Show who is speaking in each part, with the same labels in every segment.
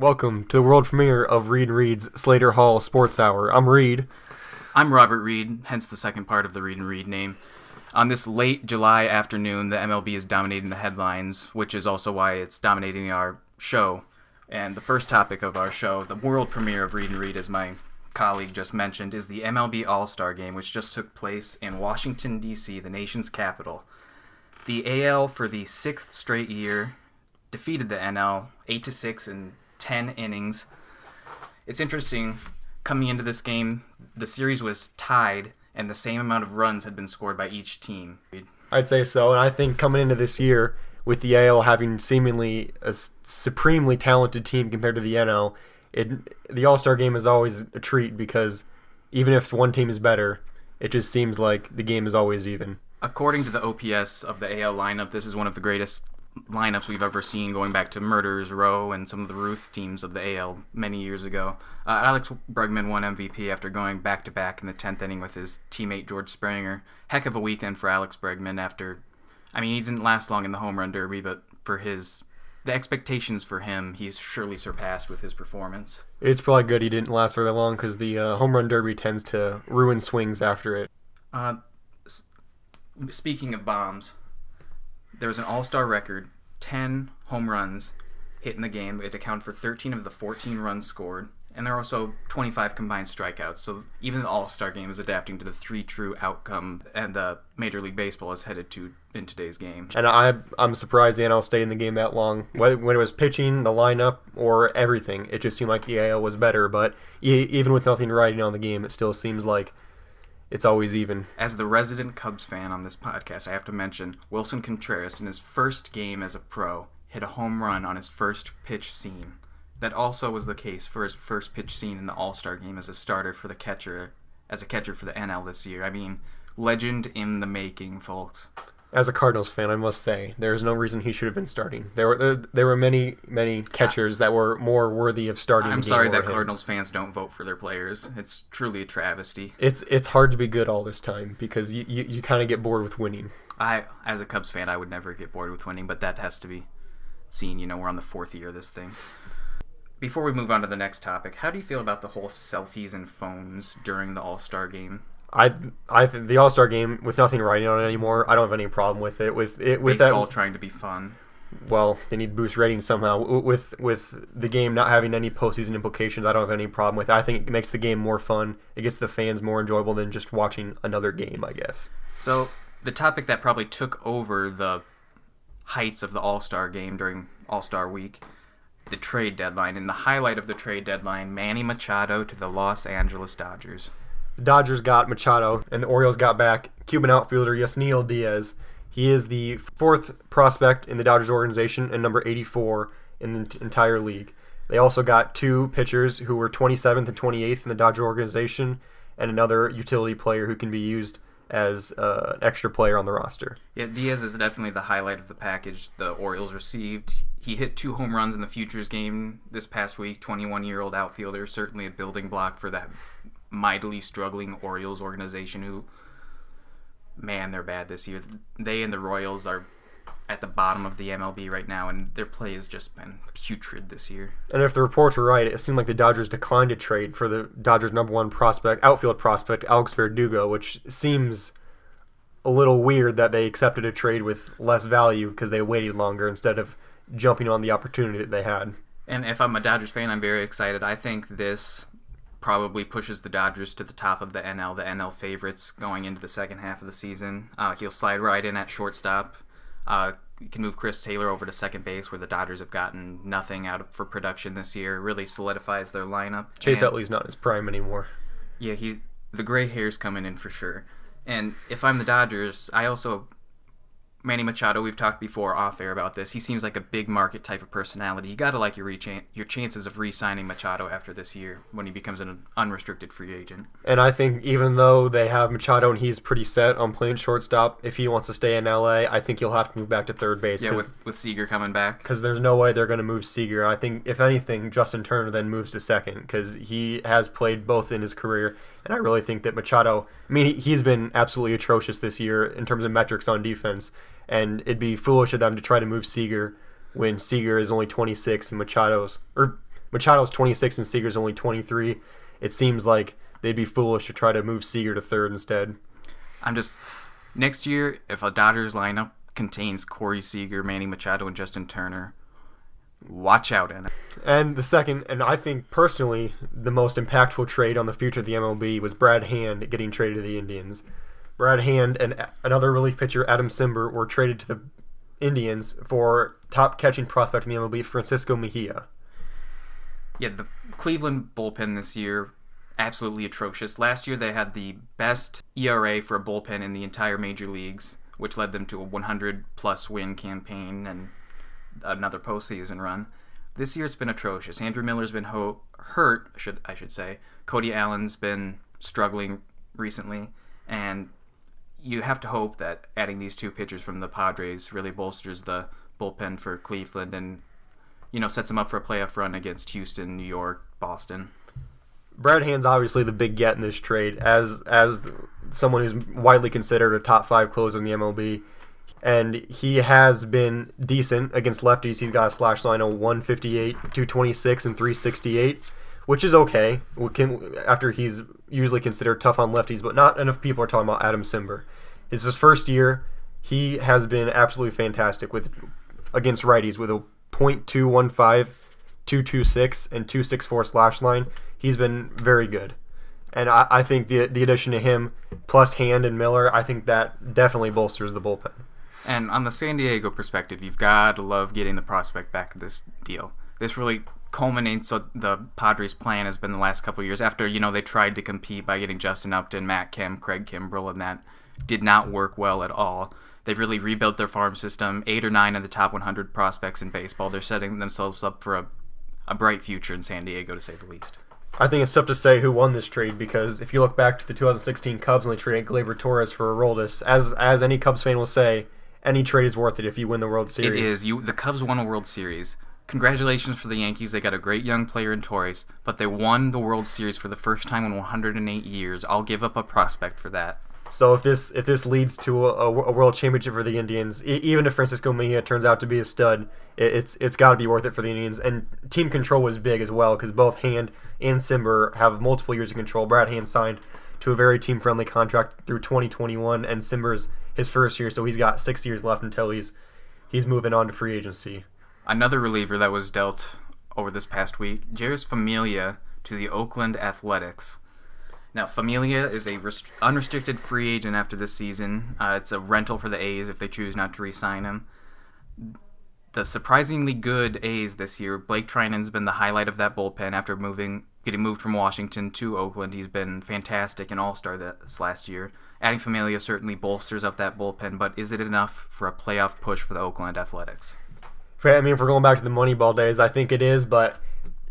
Speaker 1: Welcome to the world premiere of Reed and Reed's Slater Hall Sports Hour. I'm Reed.
Speaker 2: I'm Robert Reed, hence the second part of the Reed and Reed name. On this late July afternoon, the MLB is dominating the headlines, which is also why it's dominating our show. And the first topic of our show, the world premiere of Reed and Reed, as my colleague just mentioned, is the MLB All-Star Game, which just took place in Washington, D.C., the nation's capital. The AL, for the sixth straight year, defeated the NL 8-6 in 10 innings. It's interesting, coming into this game, the series was tied and the same amount of runs had been scored by each team.
Speaker 1: I'd say so, and I think coming into this year, with the AL having seemingly a supremely talented team compared to the NL, the All-Star Game is always a treat because even if one team is better, it just seems like the game is always even.
Speaker 2: According to the OPS of the AL lineup, this is one of the greatest lineups we've ever seen, going back to Murderers Row and some of the Ruth teams of the AL many years ago. Alex Bregman won MVP after going back-to-back in the 10th inning with his teammate George Springer. Heck of a weekend for Alex Bregman he didn't last long in the home run derby, but for the expectations for him, he's surely surpassed with his performance.
Speaker 1: It's probably good he didn't last very long because the home run derby tends to ruin swings after it.
Speaker 2: Speaking of bombs, there was an all-star record, 10 home runs hit in the game. It accounted for 13 of the 14 runs scored, and there are also 25 combined strikeouts. So even the all-star game is adapting to the three true outcome and the Major League Baseball is headed to in today's game.
Speaker 1: And I'm surprised the NL stayed in the game that long. When it was pitching, the lineup, or everything, it just seemed like the AL was better. But even with nothing riding on the game, it still seems like it's always even.
Speaker 2: As the resident Cubs fan on this podcast, I have to mention Wilson Contreras, in his first game as a pro, hit a home run on his first pitch scene. That also was the case for his first pitch scene in the All-Star Game as a starter for the catcher, for the NL this year. I mean, legend in the making, folks.
Speaker 1: As a Cardinals fan, I must say, there's no reason he should have been starting. There were many catchers that were more worthy of starting.
Speaker 2: I'm sorry that Cardinals fans don't vote for their players. It's truly a travesty.
Speaker 1: It's hard to be good all this time because you kind of get bored with winning.
Speaker 2: As a Cubs fan, I would never get bored with winning, but that has to be seen. We're on the fourth year of this thing. Before we move on to the next topic, how do you feel about the whole selfies and phones during the All-Star Game?
Speaker 1: I think the All-Star Game, with nothing writing on it anymore, I don't have any problem with it. With
Speaker 2: baseball trying to be fun.
Speaker 1: Well, they need to boost ratings somehow. With the game not having any postseason implications, I don't have any problem with it. I think it makes the game more fun. It gets the fans more enjoyable than just watching another game, I guess.
Speaker 2: So the topic that probably took over the heights of the All-Star Game during All-Star Week, the trade deadline. And the highlight of the trade deadline, Manny Machado to the Los Angeles Dodgers.
Speaker 1: The Dodgers got Machado, and the Orioles got back Cuban outfielder Yasniel Diaz. He is the fourth prospect in the Dodgers organization and number 84 in the entire league. They also got two pitchers who were 27th and 28th in the Dodger organization, and another utility player who can be used as an extra player on the roster.
Speaker 2: Yeah, Diaz is definitely the highlight of the package the Orioles received. He hit 2 home runs in the Futures game this past week, 21-year-old outfielder, certainly a building block for that mightily struggling Orioles organization who, man, they're bad this year. They and the Royals are at the bottom of the MLB right now, and their play has just been putrid this year.
Speaker 1: And if the reports are right, it seemed like the Dodgers declined to trade for the Dodgers' number one outfield prospect, Alex Verdugo, which seems a little weird that they accepted a trade with less value because they waited longer instead of jumping on the opportunity that they had.
Speaker 2: And if I'm a Dodgers fan, I'm very excited. I think this probably pushes the Dodgers to the top of the NL favorites going into the second half of the season. He'll slide right in at shortstop. You can move Chris Taylor over to second base, where the Dodgers have gotten nothing for production this year. Really solidifies their lineup.
Speaker 1: Chase Utley's not in his prime anymore.
Speaker 2: Yeah, the gray hair's coming in for sure. And if I'm the Dodgers, Manny Machado, we've talked before off air about this. He seems like a big market type of personality. You got to like your chances of re-signing Machado after this year when he becomes an unrestricted free agent.
Speaker 1: And I think even though they have Machado and he's pretty set on playing shortstop, if he wants to stay in LA, I think he'll have to move back to third base.
Speaker 2: Yeah, with Seager coming back.
Speaker 1: Because there's no way they're going to move Seager. I think, if anything, Justin Turner then moves to second because he has played both in his career. And I really think that Machado, he's been absolutely atrocious this year in terms of metrics on defense. And it'd be foolish of them to try to move Seager when Seager is only 26 and Machado's 26 and Seager's only 23. It seems like they'd be foolish to try to move Seager to third instead.
Speaker 2: Next year, if a Dodgers lineup contains Corey Seager, Manny Machado, and Justin Turner, watch out in it.
Speaker 1: And the second, and I think personally the most impactful trade on the future of the MLB was Brad Hand getting traded to the Indians. Brad Hand and another relief pitcher, Adam Simber, were traded to the Indians for top catching prospect in the MLB, Francisco Mejia.
Speaker 2: Yeah, the Cleveland bullpen this year, absolutely atrocious. Last year they had the best ERA for a bullpen in the entire major leagues, which led them to a 100-plus win campaign and another postseason run. This year it's been atrocious. Andrew Miller's been hurt, I should say. Cody Allen's been struggling recently, and you have to hope that adding these two pitchers from the Padres really bolsters the bullpen for Cleveland and, sets them up for a playoff run against Houston, New York, Boston.
Speaker 1: Brad Hand's obviously the big get in this trade as someone who's widely considered a top 5 closer in the MLB. And he has been decent against lefties. He's got a slash line of 158, 226, and 368, which is okay after he's usually considered tough on lefties, but not enough people are talking about Adam Simber. It's his first year. He has been absolutely fantastic against righties with a .215, 226, and 264 slash line. He's been very good. And I think the addition to him, plus Hand and Miller, I think that definitely bolsters the bullpen.
Speaker 2: And on the San Diego perspective, you've got to love getting the prospect back of this deal. This really culminates what the Padres' plan has been the last couple of years after, they tried to compete by getting Justin Upton, Matt Kemp, Craig Kimbrell, and that did not work well at all. They've really rebuilt their farm system. 8 or 9 of the top 100 prospects in baseball. They're setting themselves up for a bright future in San Diego, to say the least.
Speaker 1: I think it's tough to say who won this trade because if you look back to the 2016 Cubs when they traded Gleyber Torres for Aroldis, as any Cubs fan will say, any trade is worth it if you win the World Series.
Speaker 2: It is. The Cubs won a World Series. Congratulations for the Yankees. They got a great young player in Torres, but they won the World Series for the first time in 108 years. I'll give up a prospect for that.
Speaker 1: So if this leads to a World Championship for the Indians, even if Francisco Mejia turns out to be a stud, it's got to be worth it for the Indians. And team control was big as well because both Hand and Simber have multiple years of control. Brad Hand signed to a very team-friendly contract through 2021, and Simber's his first year, so he's got 6 years left until he's moving on to free agency.
Speaker 2: Another reliever that was dealt over this past week, Jeurys Familia to the Oakland Athletics. Now, Familia is a unrestricted free agent after this season. It's a rental for the A's if they choose not to re-sign him. The surprisingly good A's this year, Blake Treinen's been the highlight of that bullpen after getting moved from Washington to Oakland. He's been fantastic, an all-star this last year. Adding Familia certainly bolsters up that bullpen, but is it enough for a playoff push for the Oakland Athletics?
Speaker 1: I mean, if we're going back to the Moneyball days, I think it is, but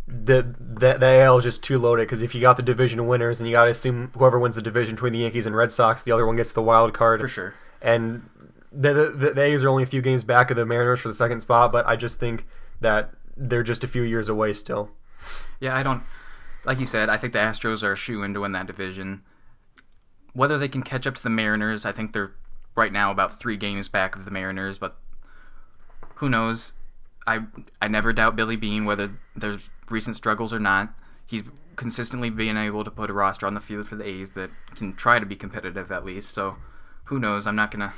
Speaker 1: the AL is just too loaded because if you got the division winners and you got to assume whoever wins the division between the Yankees and Red Sox, the other one gets the wild card.
Speaker 2: For sure.
Speaker 1: And the A's are only a few games back of the Mariners for the second spot, but I just think that they're just a few years away still.
Speaker 2: Yeah, like you said, I think the Astros are a shoo-in to win that division. Whether they can catch up to the Mariners, I think they're right now about 3 games back of the Mariners, but who knows? I never doubt Billy Beane, whether there's recent struggles or not. He's consistently being able to put a roster on the field for the A's that can try to be competitive at least, so who knows? I'm not going to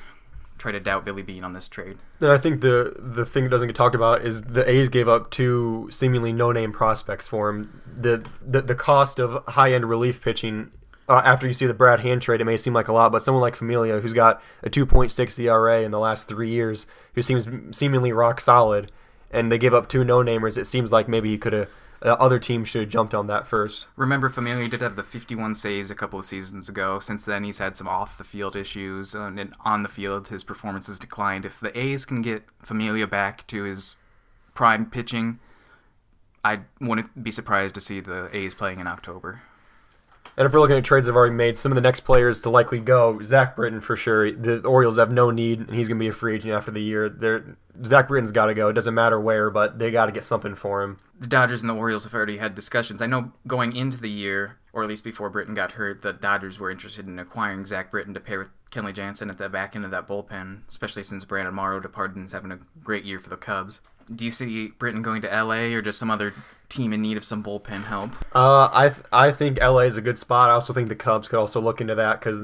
Speaker 2: try to doubt Billy Beane on this trade.
Speaker 1: And I think the thing that doesn't get talked about is the A's gave up 2 seemingly no-name prospects for him. The cost of high-end relief pitching, after you see the Brad Hand trade, it may seem like a lot, but someone like Familia, who's got a 2.6 ERA in the last 3 years, who seems seemingly rock solid, and they give up 2 no-namers, it seems like maybe he could have other teams should have jumped on that first.
Speaker 2: Remember, Familia did have the 51 saves a couple of seasons ago. Since then, he's had some off-the-field issues, and on the field, his performance has declined. If the A's can get Familia back to his prime pitching, I wouldn't be surprised to see the A's playing in October.
Speaker 1: And if we're looking at trades they've already made, some of the next players to likely go, Zach Britton for sure. The Orioles have no need, and he's going to be a free agent after the year. Zach Britton's got to go. It doesn't matter where, but they got to get something for him.
Speaker 2: The Dodgers and the Orioles have already had discussions. I know going into the year, or at least before Britton got hurt, the Dodgers were interested in acquiring Zach Britton to pair with Kenley Jansen at the back end of that bullpen, especially since Brandon Morrow departed and is having a great year for the Cubs. Do you see Britton going to LA or just some other team in need of some bullpen help?
Speaker 1: I think LA is a good spot. I also think the Cubs could also look into that because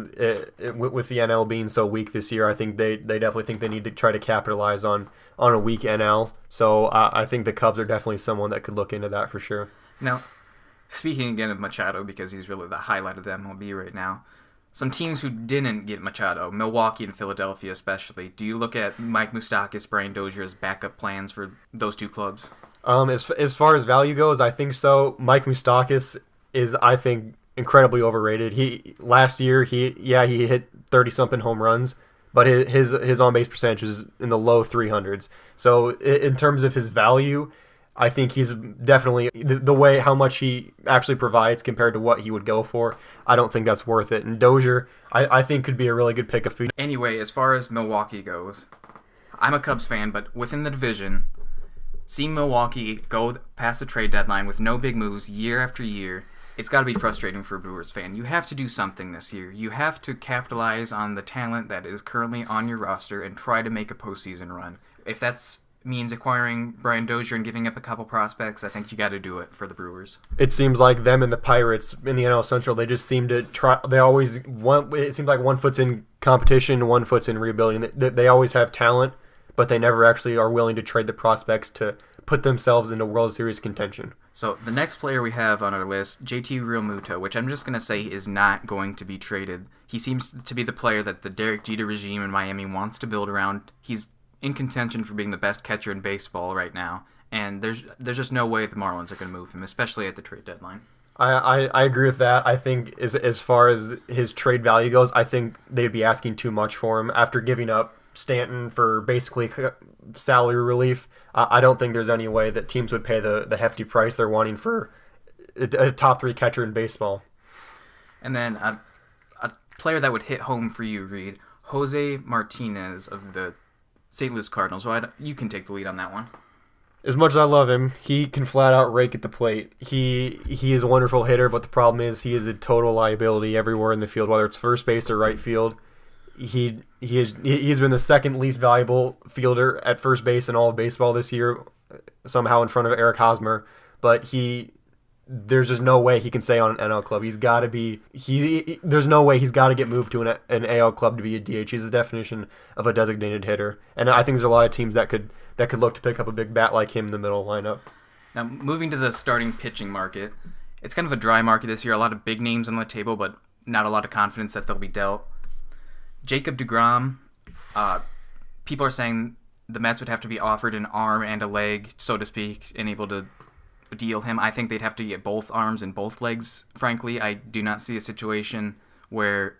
Speaker 1: with the NL being so weak this year, I think they definitely think they need to try to capitalize on a weak NL. So I think the Cubs are definitely someone that could look into that for sure.
Speaker 2: Now, speaking again of Machado, because he's really the highlight of the MLB right now, some teams who didn't get Machado, Milwaukee and Philadelphia especially, do you look at Mike Moustakas, Brian Dozier as backup plans for those two clubs?
Speaker 1: As far as value goes, I think so. Mike Moustakas is, I think, incredibly overrated. Last year he hit 30-something home runs, but his on-base percentage was in the low 300s. So in terms of his value, I think he's definitely the way how much he actually provides compared to what he would go for. I don't think that's worth it. And Dozier, I think could be a really good pick of food.
Speaker 2: Anyway, as far as Milwaukee goes, I'm a Cubs fan, but within the division, seeing Milwaukee go past the trade deadline with no big moves year after year, it's got to be frustrating for a Brewers fan. You have to do something this year. You have to capitalize on the talent that is currently on your roster and try to make a postseason run. If that's means acquiring Brian Dozier and giving up a couple prospects, I think you got to do it for the Brewers.
Speaker 1: It seems like them and the Pirates in the NL Central, they just seem to try. They always want. It seems like one foot's in competition, one foot's in rebuilding. They always have talent, but they never actually are willing to trade the prospects to put themselves into World Series contention.
Speaker 2: So the next player we have on our list, JT Realmuto, which I'm just going to say is not going to be traded. He seems to be the player that the Derek Jeter regime in Miami wants to build around. He's in contention for being the best catcher in baseball right now, and there's just no way the Marlins are going to move him, especially at the trade deadline.
Speaker 1: I agree with that. I think as far as his trade value goes, I think they'd be asking too much for him after giving up Stanton for basically salary relief. I don't think there's any way that teams would pay the hefty price they're wanting for a top 3 catcher in baseball.
Speaker 2: And then a player that would hit home for you, Reed, Jose Martinez of the St. Louis Cardinals. Well, you can take the lead on that one.
Speaker 1: As much as I love him, he can flat out rake at the plate. He is a wonderful hitter, but the problem is he is a total liability everywhere in the field, whether it's first base or right field. He's been the second least valuable fielder at first base in all of baseball this year, somehow in front of Eric Hosmer. But there's just no way he can stay on an NL club. He's got to be. There's no way he's got to get moved to an AL club to be a DH. He's the definition of a designated hitter, and I think there's a lot of teams that could look to pick up a big bat like him in the middle lineup.
Speaker 2: Now, moving to the starting pitching market, it's kind of a dry market this year. A lot of big names on the table, but not a lot of confidence that they'll be dealt. Jacob deGrom, people are saying the Mets would have to be offered an arm and a leg, so to speak, and able to deal him. I think they'd have to get both arms and both legs, frankly. I do not see a situation where,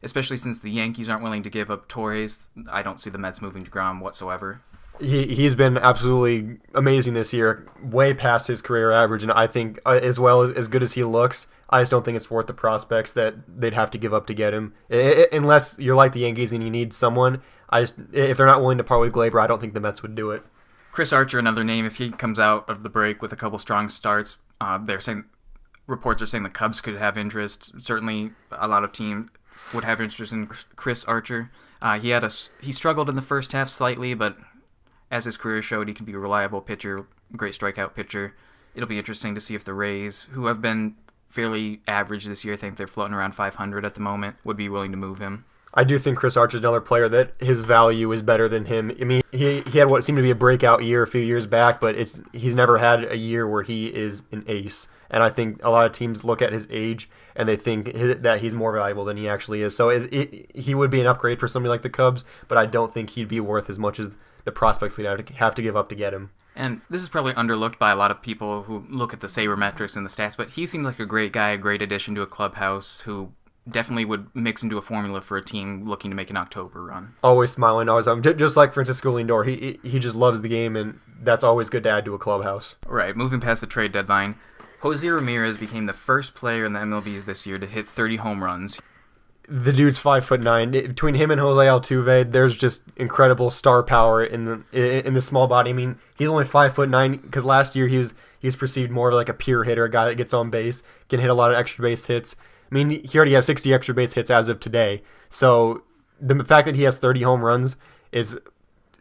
Speaker 2: especially since the Yankees aren't willing to give up Torres, I don't see the Mets moving deGrom whatsoever.
Speaker 1: He's been absolutely amazing this year, way past his career average, and I think as well as good as he looks, I just don't think it's worth the prospects that they'd have to give up to get him. Unless you're like the Yankees and you need someone, if they're not willing to part with Gleyber, I don't think the Mets would do it.
Speaker 2: Chris Archer, another name, if he comes out of the break with a couple strong starts, reports are saying the Cubs could have interest. Certainly, a lot of teams would have interest in Chris Archer. He struggled in the first half slightly, but as his career showed, he can be a reliable pitcher, great strikeout pitcher. It'll be interesting to see if the Rays, who have been fairly average this year, I think they're floating around 500 at the moment, would be willing to move him.
Speaker 1: I do think Chris Archer's another player that his value is better than him. I mean, he had what seemed to be a breakout year a few years back, but he's never had a year where he is an ace. And I think a lot of teams look at his age and they think that he's more valuable than he actually is. So he would be an upgrade for somebody like the Cubs, but I don't think he'd be worth as much as the prospects they'd have to give up to get him.
Speaker 2: And this is probably underlooked by a lot of people who look at the sabermetrics and the stats, but he seemed like a great guy, a great addition to a clubhouse who definitely would mix into a formula for a team looking to make an October run.
Speaker 1: Always smiling, always just like Francisco Lindor. He just loves the game, and that's always good to add to a clubhouse.
Speaker 2: Right, moving past the trade deadline, Jose Ramirez became the first player in the MLB this year to hit 30 home runs.
Speaker 1: The dude's 5'9". Between him and Jose Altuve, there's just incredible star power in the small body. I mean, he's only 5'9" because last year he's perceived more of like a pure hitter, a guy that gets on base, can hit a lot of extra base hits. I mean, he already has 60 extra base hits as of today. So the fact that he has 30 home runs is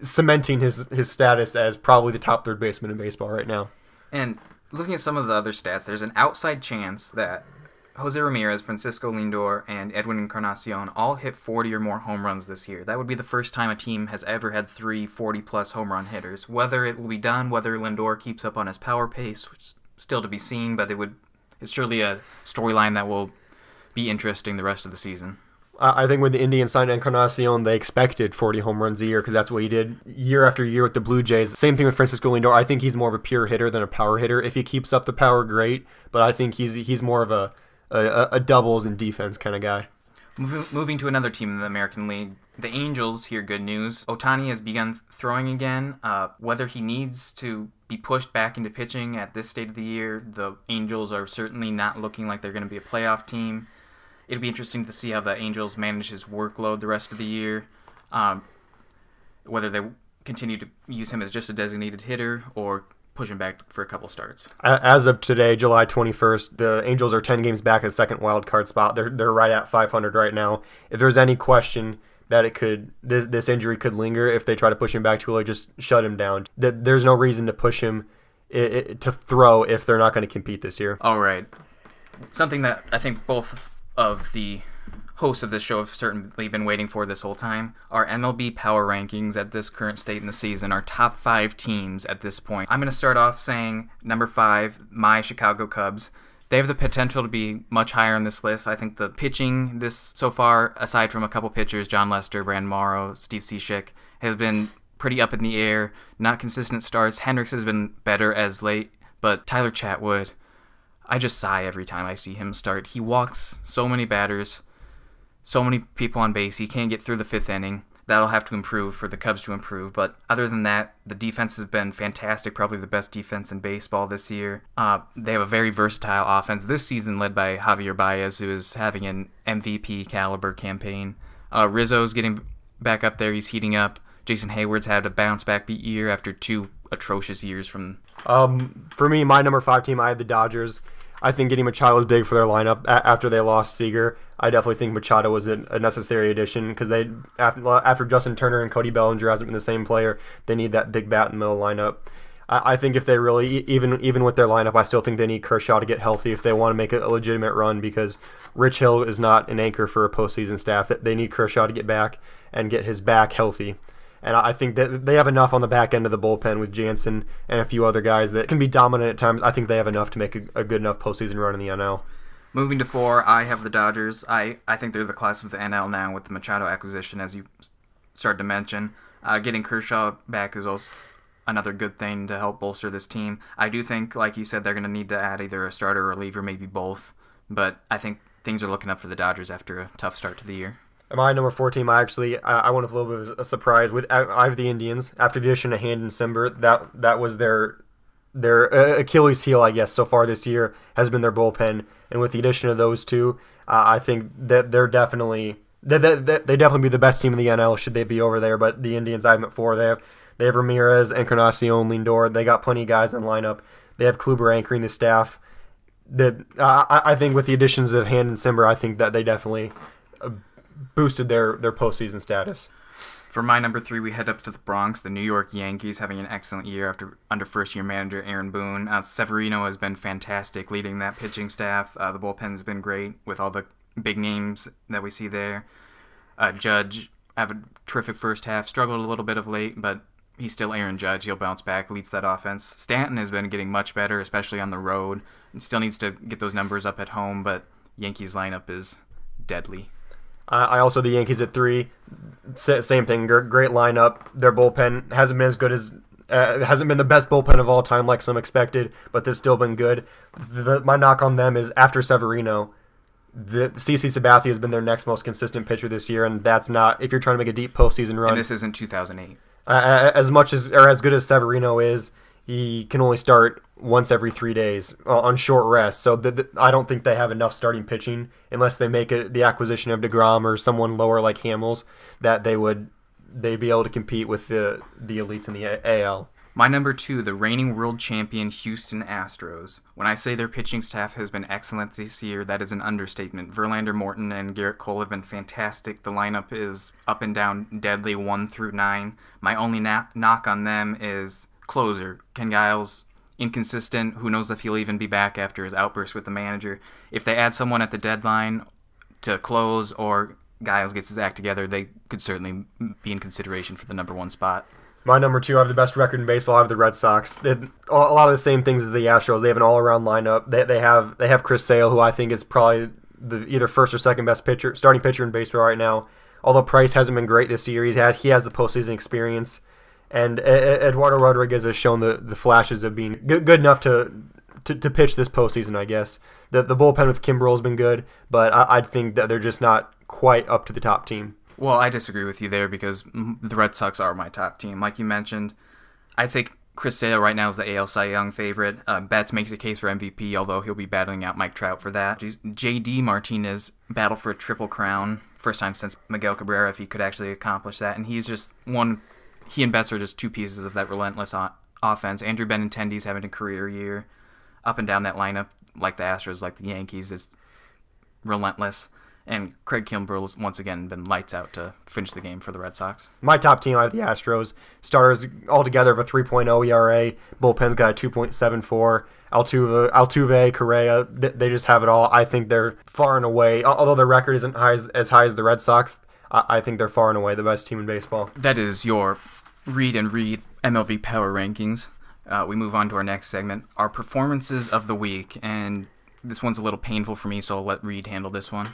Speaker 1: cementing his status as probably the top third baseman in baseball right now.
Speaker 2: And looking at some of the other stats, there's an outside chance that Jose Ramirez, Francisco Lindor, and Edwin Encarnacion all hit 40 or more home runs this year. That would be the first time a team has ever had 3 40-plus home run hitters. Whether it will be done, whether Lindor keeps up on his power pace, which is still to be seen, but it's surely a storyline that will be interesting the rest of the season.
Speaker 1: I think when the Indians signed Encarnacion, they expected 40 home runs a year because that's what he did year after year with the Blue Jays. Same thing with Francisco Lindor. I think he's more of a pure hitter than a power hitter. If he keeps up the power, great, but I think he's more of a doubles and defense kind of guy.
Speaker 2: Moving to another team in the American League, the Angels, hear good news. Ohtani has begun throwing again. Whether he needs to be pushed back into pitching at this state of the year, the Angels are certainly not looking like they're going to be a playoff team. It'll be interesting to see how the Angels manage his workload the rest of the year, whether they continue to use him as just a designated hitter or push him back for a couple starts.
Speaker 1: As of today, July 21st, the Angels are 10 games back at the second wild card spot. They're right at 500 right now. If there's any question that this injury could linger, if they try to push him back too early, just shut him down. There's no reason to push him to throw if they're not going to compete this year.
Speaker 2: All right. Something that I think both of the hosts of this show have certainly been waiting for this whole time. Our MLB power rankings at this current state in the season, our top 5 teams at this point. I'm going to start off saying number 5, my Chicago Cubs. They have the potential to be much higher on this list. I think the pitching this so far, aside from a couple pitchers, John Lester, Brandon Morrow, Steve Cishek, has been pretty up in the air. Not consistent starts. Hendricks has been better as late, but Tyler Chatwood, I just sigh every time I see him start. He walks so many batters, so many people on base. He can't get through the 5th inning. That'll have to improve for the Cubs to improve. But other than that, the defense has been fantastic, probably the best defense in baseball this year. They have a very versatile offense this season led by Javier Baez, who is having an MVP caliber campaign. Rizzo's getting back up there. He's heating up. Jason Hayward's had a bounce-back year after 2 atrocious years from...
Speaker 1: For me, my number 5 team, I had the Dodgers. I think getting Machado was big for their lineup after they lost Seager. I definitely think Machado was a necessary addition because they after Justin Turner and Cody Bellinger hasn't been the same player, they need that big bat in the middle lineup. I think if they really, even with their lineup, I still think they need Kershaw to get healthy if they want to make a legitimate run because Rich Hill is not an anchor for a postseason staff. They need Kershaw to get back and get his back healthy. And I think that they have enough on the back end of the bullpen with Jansen and a few other guys that can be dominant at times. I think they have enough to make a good enough postseason run in the NL.
Speaker 2: Moving to 4, I have the Dodgers. I think they're the class of the NL now with the Machado acquisition, as you started to mention. Getting Kershaw back is also another good thing to help bolster this team. I do think, like you said, they're going to need to add either a starter or reliever, maybe both. But I think things are looking up for the Dodgers after a tough start to the year.
Speaker 1: My number 4 team, I went with a little bit of a surprise. I have the Indians. After the addition of Hand and Simber, that was their Achilles heel, I guess, so far this year has been their bullpen. And with the addition of those two, I think that they're definitely be the best team in the NL should they be over there. But the Indians, I have them at 4. They have Ramirez, Encarnacion, Lindor. They got plenty of guys in the lineup. They have Kluber anchoring the staff. I think with the additions of Hand and Simber, I think that they definitely boosted their postseason status.
Speaker 2: For my number 3, we head up to the Bronx. The New York Yankees having an excellent year under first-year manager Aaron Boone. Severino has been fantastic leading that pitching staff. The bullpen has been great with all the big names that we see there. Judge have a terrific first half. Struggled a little bit of late, but he's still Aaron Judge. He'll bounce back, leads that offense. Stanton has been getting much better, especially on the road. And still needs to get those numbers up at home, but Yankees lineup is deadly.
Speaker 1: I also the Yankees at 3. Same thing. Great lineup. Their bullpen hasn't been as good as hasn't been the best bullpen of all time, like some expected, but they've still been good. My knock on them is after Severino, CC Sabathia has been their next most consistent pitcher this year, and that's not if you're trying to make a deep postseason run.
Speaker 2: And this isn't 2008.
Speaker 1: As much as or as good as Severino is, he can only start once every 3 days on short rest. So I don't think they have enough starting pitching unless they make the acquisition of DeGrom or someone lower like Hamels that they'd be able to compete with the elites in the AL.
Speaker 2: My number 2, the reigning world champion Houston Astros. When I say their pitching staff has been excellent this year, that is an understatement. Verlander, Morton, and Garrett Cole have been fantastic. The lineup is up and down deadly 1 through 9. My only knock on them is closer. Ken Giles, inconsistent. Who knows if he'll even be back after his outburst with the manager. If they add someone at the deadline to close, or Giles gets his act together, they could certainly be in consideration for the number 1 spot.
Speaker 1: My number 2, I have the best record in baseball. I have the Red Sox. They have a lot of the same things as the Astros. They have an all-around lineup. They have Chris Sale, who I think is probably the either first or second best starting pitcher in baseball right now. Although Price hasn't been great this year, he has the postseason experience, and Eduardo Rodriguez has shown the flashes of being good enough to pitch this postseason. I guess the bullpen with Kimbrel has been good, but I think that they're just not quite up to the top team.
Speaker 2: Well, I disagree with you there because the Red Sox are my top team. Like you mentioned, I'd say Chris Sale right now is the AL Cy Young favorite. Betts makes a case for MVP, although he'll be battling out Mike Trout for that. J.D. Martinez battled for a triple crown, first time since Miguel Cabrera, if he could actually accomplish that. And he's just he and Betts are just 2 pieces of that relentless offense. Andrew Benintendi's having a career year. Up and down that lineup, like the Astros, like the Yankees, is relentless. And Craig Kimbrel's once again been lights out to finish the game for the Red Sox.
Speaker 1: My top team, I have the Astros. Starters altogether of a 3.0 ERA. Bullpen's got a 2.74. Altuve, Correa, they just have it all. I think they're far and away, although their record isn't as high as the Red Sox, I think they're far and away the best team in baseball.
Speaker 2: That is your Read and Read MLB Power Rankings. We move on to our next segment, our performances of the week. And this one's a little painful for me, so I'll let Reed handle this one.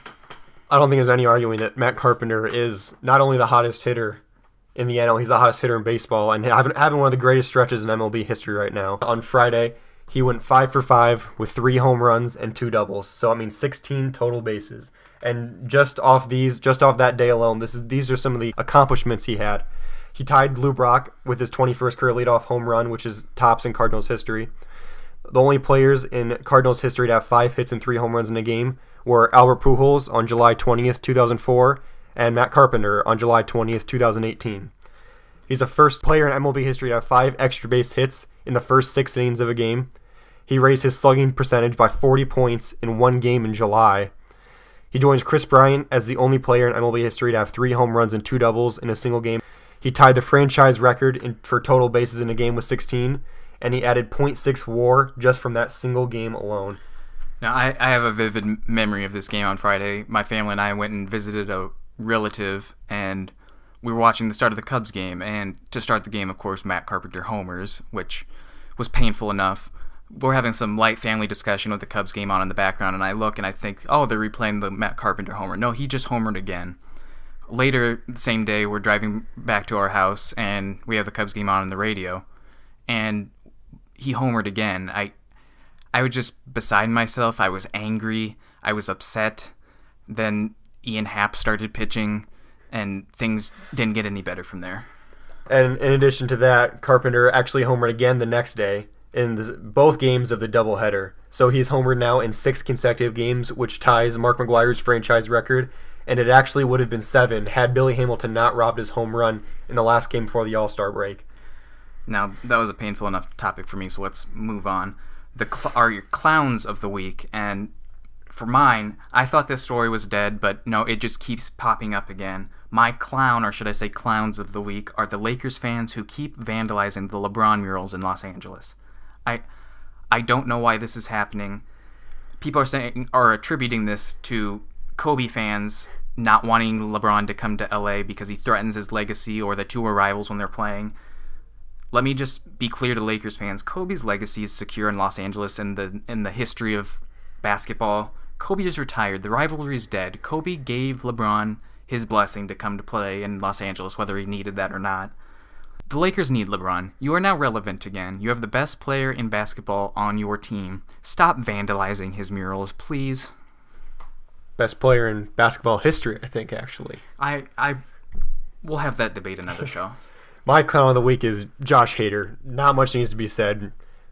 Speaker 1: I don't think there's any arguing that Matt Carpenter is not only the hottest hitter in the NL, he's the hottest hitter in baseball, and having one of the greatest stretches in MLB history right now. On Friday, he went 5 for 5 with 3 home runs and 2 doubles. So, I mean, 16 total bases. And just off that day alone, these are some of the accomplishments he had. He tied Lou Brock with his 21st career leadoff home run, which is tops in Cardinals history. The only players in Cardinals history to have 5 hits and 3 home runs in a game were Albert Pujols on July 20th, 2004, and Matt Carpenter on July 20th, 2018. He's the first player in MLB history to have 5 extra base hits in the first 6 innings of a game. He raised his slugging percentage by 40 points in one game in July. He joins Chris Bryant as the only player in MLB history to have 3 home runs and 2 doubles in a single game. He tied the franchise record for total bases in a game with 16, and he added .6 WAR just from that single game alone.
Speaker 2: Now, I have a vivid memory of this game on Friday. My family and I went and visited a relative, and we were watching the start of the Cubs game. And to start the game, of course, Matt Carpenter homers, which was painful enough. We're having some light family discussion with the Cubs game on in the background, and I look and I think, oh, they're replaying the Matt Carpenter homer. No, he just homered again. Later, the same day, we're driving back to our house, and we have the Cubs game on the radio, and he homered again. I was just beside myself. I was angry. I was upset. Then Ian Happ started pitching, and things didn't get any better from there.
Speaker 1: And in addition to that, Carpenter actually homered again the next day in both games of the doubleheader. So he's homered now in 6 consecutive games, which ties Mark McGwire's franchise record, and it actually would have been 7 had Billy Hamilton not robbed his home run in the last game before the All-Star break.
Speaker 2: Now, that was a painful enough topic for me, so let's move on. Are your clowns of the week, and for mine, I thought this story was dead, but no, it just keeps popping up again. My clown, or should I say clowns of the week, are the Lakers fans who keep vandalizing the LeBron murals in Los Angeles. I don't know why this is happening. People are attributing this to Kobe fans not wanting LeBron to come to LA because he threatens his legacy, or the two are rivals when they're playing. Let me just be clear to Lakers fans. Kobe's legacy is secure in Los Angeles in the history of basketball. Kobe is retired. The rivalry is dead. Kobe gave LeBron his blessing to come to play in Los Angeles, whether he needed that or not. The Lakers need LeBron. You are now relevant again. You have the best player in basketball on your team. Stop vandalizing his murals, please.
Speaker 1: Best player in basketball history, I think, actually.
Speaker 2: We'll have that debate another show.
Speaker 1: My clown of the week is Josh Hader. Not much needs to be said.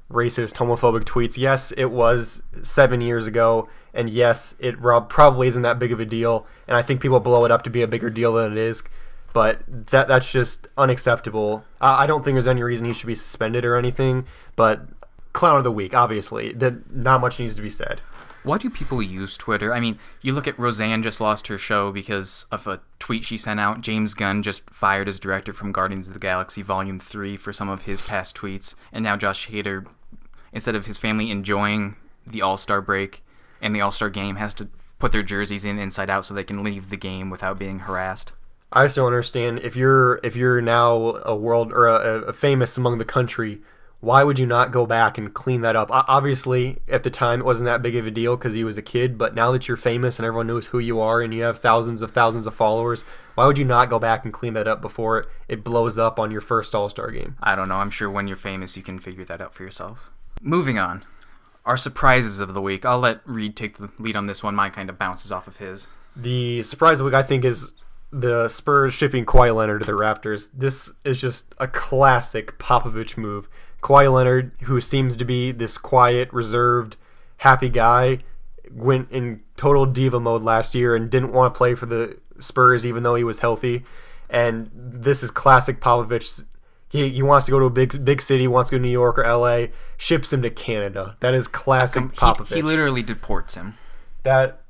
Speaker 1: Racist, homophobic tweets. Yes, it was 7 years ago, and yes, it probably isn't that big of a deal, and I think people blow it up to be a bigger deal than it is. but that's just unacceptable. I don't think there's any reason he should be suspended or anything, but clown of the week, obviously. Not much needs to be said.
Speaker 2: Why do people use Twitter? I mean, you look at Roseanne just lost her show because of a tweet she sent out. James Gunn just fired his director from Guardians of the Galaxy Volume 3 for some of his past tweets. And now Josh Hader, instead of his family enjoying the All-Star break and the All-Star game, has to put their jerseys in inside out so they can leave the game without being harassed.
Speaker 1: I just don't understand. If you're now a world or a famous among the country, why would you not go back and clean that up? Obviously, at the time, it wasn't that big of a deal because he was a kid, but now that you're famous and everyone knows who you are and you have thousands of followers, why would you not go back and clean that up before it blows up on your first All-Star game?
Speaker 2: I don't know. I'm sure when you're famous, you can figure that out for yourself. Moving on. Our surprises of the week. I'll let Reed take the lead on this one. Mine kind of bounces off of his.
Speaker 1: The surprise of the week, I think, is the Spurs shipping Kawhi Leonard to the Raptors. This is just a classic Popovich move. Kawhi Leonard, who seems to be this quiet, reserved, happy guy, went in total diva mode last year and didn't want to play for the Spurs even though he was healthy. And this is classic Popovich. He wants to go to a big city, wants to go to New York or LA, ships him to Canada. That is classic Popovich.
Speaker 2: He literally deports him.
Speaker 1: That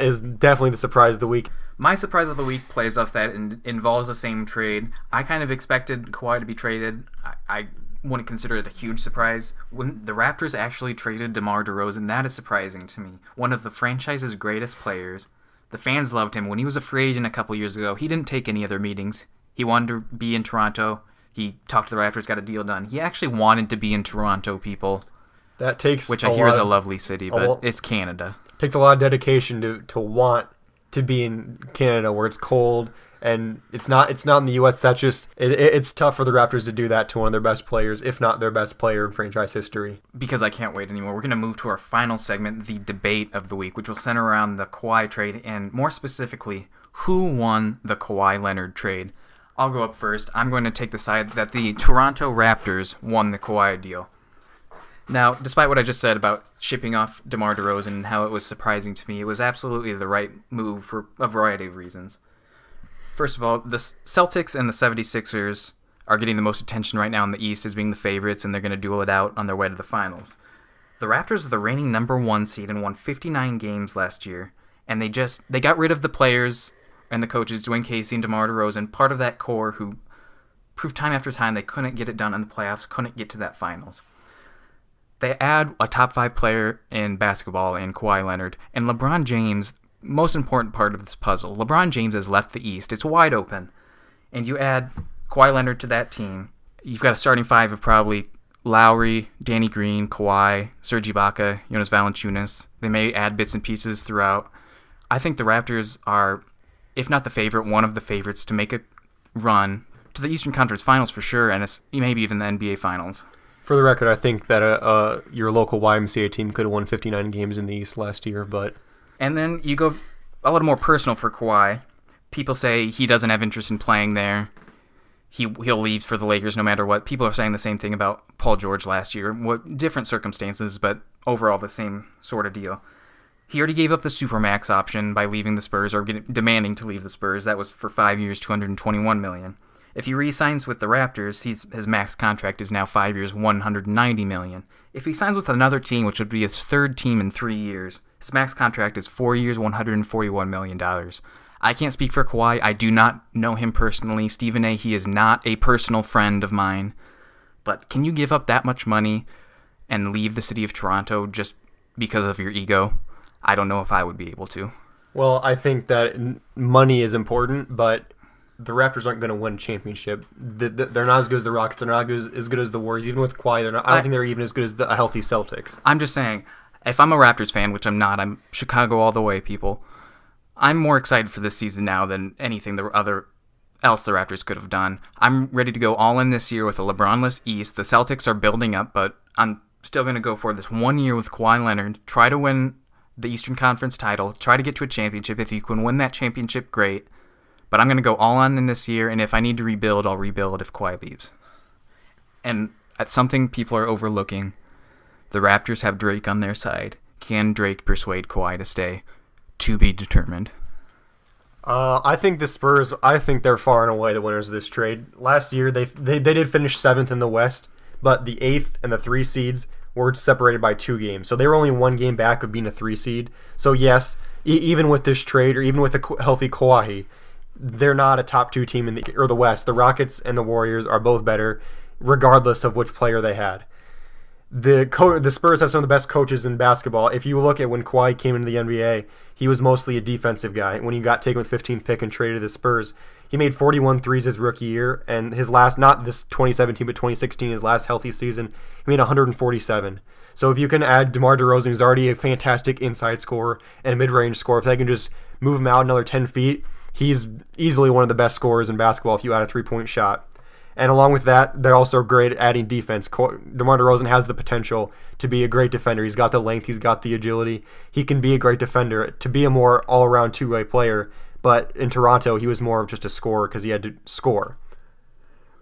Speaker 1: is definitely the surprise of the week.
Speaker 2: My surprise of the week plays off that and involves the same trade. I kind of expected Kawhi to be traded. I wouldn't consider it a huge surprise. When the Raptors actually traded DeMar DeRozan, that is surprising to me. One of the franchise's greatest players. The fans loved him. When he was a free agent a couple years ago, he didn't take any other meetings. He wanted to be in Toronto. He talked to the Raptors, got a deal done. He actually wanted to be in Toronto, people.
Speaker 1: That takes
Speaker 2: which I hear is a lovely city, but it's Canada.
Speaker 1: Takes a lot of dedication to want to be in Canada where it's cold. And it's not in the U.S. That's just it's tough for the Raptors to do that to one of their best players, if not their best player in franchise history.
Speaker 2: Because I can't wait anymore. We're going to move to our final segment, the debate of the week, which will center around the Kawhi trade and more specifically, who won the Kawhi Leonard trade. I'll go up first. I'm going to take the side that the Toronto Raptors won the Kawhi deal. Now, despite what I just said about shipping off DeMar DeRozan and how it was surprising to me, it was absolutely the right move for a variety of reasons. First of all, the Celtics and the 76ers are getting the most attention right now in the East as being the favorites, and they're going to duel it out on their way to the finals. The Raptors are the reigning number 1 seed and won 59 games last year, and they got rid of the players and the coaches, Dwayne Casey and DeMar DeRozan, part of that core who proved time after time they couldn't get it done in the playoffs, couldn't get to that finals. They add a top 5 player in basketball in Kawhi Leonard, and LeBron James, most important part of this puzzle. LeBron James has left the East. It's wide open. And you add Kawhi Leonard to that team. You've got a starting 5 of probably Lowry, Danny Green, Kawhi, Serge Ibaka, Jonas Valanciunas. They may add bits and pieces throughout. I think the Raptors are, if not the favorite, one of the favorites to make a run to the Eastern Conference Finals for sure, and maybe even the NBA Finals.
Speaker 1: For the record, I think that your local YMCA team could have won 59 games in the East last year, but...
Speaker 2: And then you go a little more personal for Kawhi. People say he doesn't have interest in playing there. He'll leave for the Lakers no matter what. People are saying the same thing about Paul George last year. Different circumstances, but overall the same sort of deal. He already gave up the Supermax option by leaving the Spurs, or demanding to leave the Spurs. That was for 5 years, $221 million. If he re-signs with the Raptors, his max contract is now 5 years, $190 million. If he signs with another team, which would be his third team in 3 years, his max contract is 4 years, $141 million. I can't speak for Kawhi. I do not know him personally. Stephen A., he is not a personal friend of mine. But can you give up that much money and leave the city of Toronto just because of your ego? I don't know if I would be able to.
Speaker 1: Well, I think that money is important, but the Raptors aren't going to win a championship. They're not as good as the Rockets. They're not as good as the Warriors. Even with Kawhi, I don't think they're even as good as the healthy Celtics.
Speaker 2: I'm just saying, if I'm a Raptors fan, which I'm not, I'm Chicago all the way, people, I'm more excited for this season now than anything else the Raptors could have done. I'm ready to go all in this year with a LeBron-less East. The Celtics are building up, but I'm still going to go for this 1 year with Kawhi Leonard, try to win the Eastern Conference title, try to get to a championship. If you can win that championship, great. But I'm going to go all in this year, and if I need to rebuild, I'll rebuild if Kawhi leaves. And at something people are overlooking, the Raptors have Drake on their side. Can Drake persuade Kawhi to stay? To be determined.
Speaker 1: I think the Spurs. I think they're far and away the winners of this trade. Last year, they did finish 7th in the West, but the 8th and the 3 seeds were separated by 2 games, so they were only 1 game back of being a 3 seed. So yes, even with this trade, or even with a healthy Kawhi, they're not a top 2 team in the West. The Rockets and the Warriors are both better, regardless of which player they had. The Spurs have some of the best coaches in basketball. If you look at when Kawhi came into the NBA, he was mostly a defensive guy. When he got taken with 15th pick and traded to the Spurs, he made 41 threes his rookie year, and his last, not this 2017, but 2016, his last healthy season, he made 147. So if you can add DeMar DeRozan, who's already a fantastic inside scorer and a mid-range scorer, if they can just move him out another 10 feet, he's easily one of the best scorers in basketball if you add a three-point shot. And along with that, they're also great at adding defense. DeMar DeRozan has the potential to be a great defender. He's got the length. He's got the agility. He can be a great defender, to be a more all-around two-way player. But in Toronto, he was more of just a scorer because he had to score.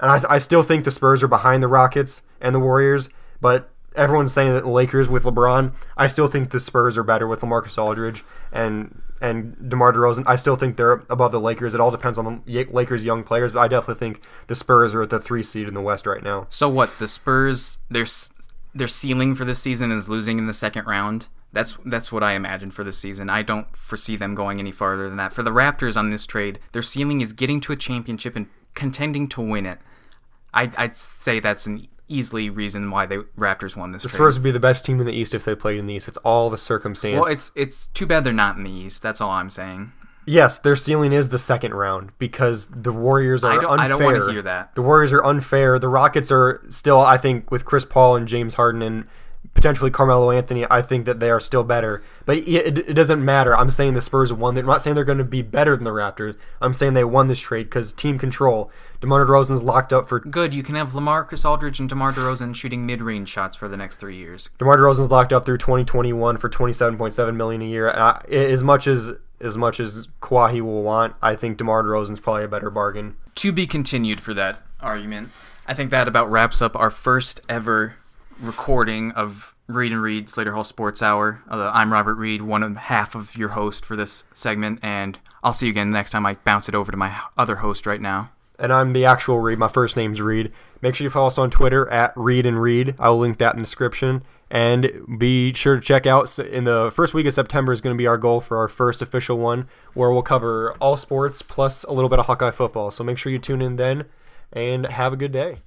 Speaker 1: And I still think the Spurs are behind the Rockets and the Warriors, but everyone's saying that the Lakers with LeBron. I still think the Spurs are better with LaMarcus Aldridge and DeMar DeRozan. I still think they're above the Lakers. It all depends on the Lakers' young players, but I definitely think the Spurs are at the 3 seed in the West right now.
Speaker 2: So what? The Spurs, their ceiling for this season is losing in the second round. That's what I imagine for this season. I don't foresee them going any farther than that. For the Raptors on this trade, their ceiling is getting to a championship and contending to win it. I'd say that's an easily reason why the Raptors won this trade.
Speaker 1: The Spurs would be the best team in the East if they played in the East. It's all the circumstance.
Speaker 2: Well, it's too bad they're not in the East. That's all I'm saying.
Speaker 1: Yes, their ceiling is the second round because the Warriors are unfair.
Speaker 2: I don't want to hear that.
Speaker 1: The Warriors are unfair. The Rockets are still, I think, with Chris Paul and James Harden and potentially Carmelo Anthony, I think that they are still better. But it doesn't matter. I'm saying the Spurs won. I'm not saying they're going to be better than the Raptors. I'm saying they won this trade because team control. DeMar DeRozan's locked up for...
Speaker 2: Good, you can have LaMarcus Aldridge and DeMar DeRozan shooting mid-range shots for the next 3 years.
Speaker 1: DeMar DeRozan's locked up through 2021 for $27.7 million a year. As much as Kawhi will want, I think DeMar DeRozan's probably a better bargain.
Speaker 2: To be continued for that argument. I think that about wraps up our first ever recording of Reed and Reed Slater Hall Sports Hour. I'm Robert Reed, one half of your host for this segment, and I'll see you again next time I bounce it over to my other host right now.
Speaker 1: And I'm the actual Reed. My first name's Reed. Make sure you follow us on Twitter at Reed and Reed. I'll link that in the description. And be sure to check out, in the first week of September is going to be our goal for our first official one, where we'll cover all sports plus a little bit of Hawkeye football. So make sure you tune in then, and have a good day.